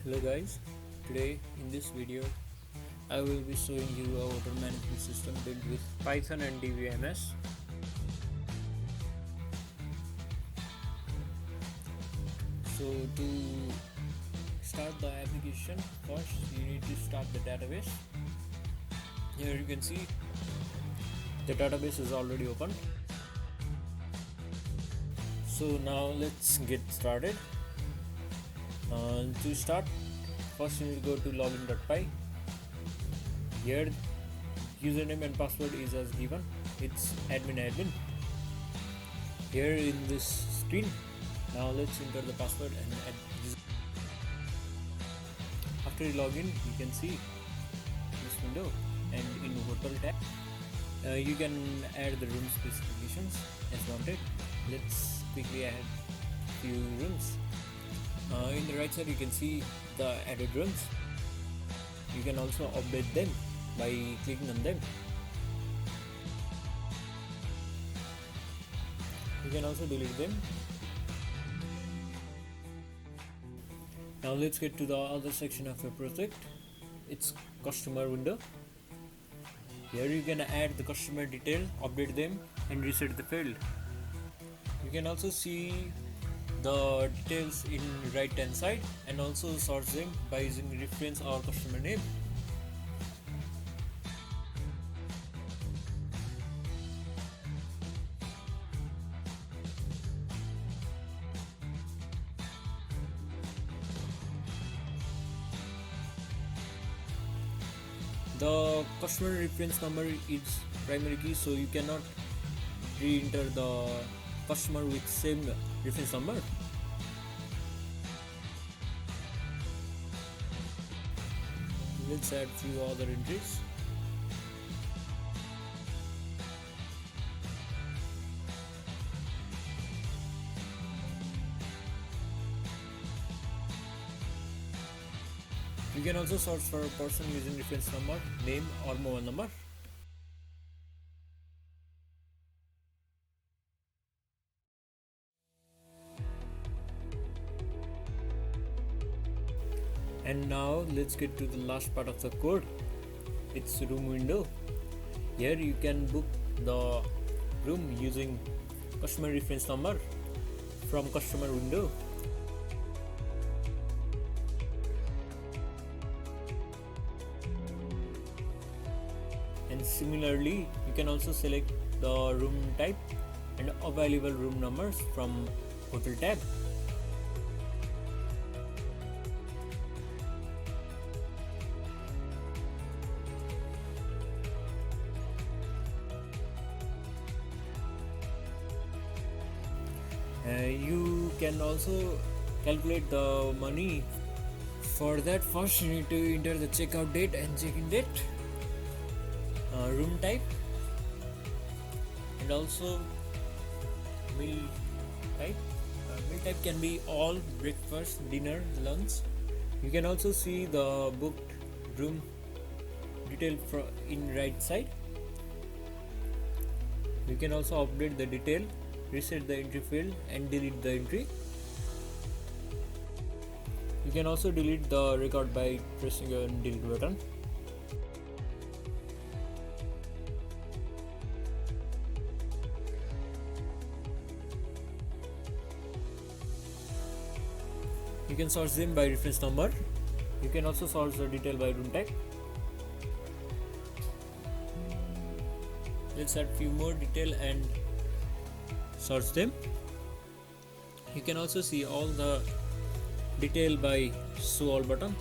Hello guys, today in this video I will be showing you a water management system built with Python and DBMS. So to start the application, first you need to start the database. Here you can see the database is already open. So now let's get started. To start, first you need to go to login.py. Here username and password is as given, it's admin. Here in this screen, now let's enter the password and add this. After you log in, you can see this window, and in hotel tab you can add the room specifications as wanted. Let's quickly add few rooms. In the right side you can see the added rooms. You can also update them by clicking on them. You can also delete them. Now let's get to the other section of your project. It's customer window. Here you can add the customer detail, update them and reset the field. You can also see the details in right hand side and also sort them by using reference or customer name. The customer reference number is primary key, so you cannot re-enter the customer with same reference number. Let's add few other entries. You can also search for a person using reference number, name or mobile number. And now let's get to the last part of the code. It's room window. Here you can book the room using customer reference number from customer window. And similarly, you can also select the room type and available room numbers from hotel tab. You can also calculate the money. For that, first you need to enter the checkout date and check-in date, room type, and also meal type. Meal type can be all, breakfast, dinner, lunch. You can also see the booked room detail in right side. You can also update the detail, reset the entry field and delete the entry. You can also delete the record by pressing a delete button. You can search them by reference number. You can also search the detail by room type. Let's add few more detail and search them. You can also see all the detail by show all button.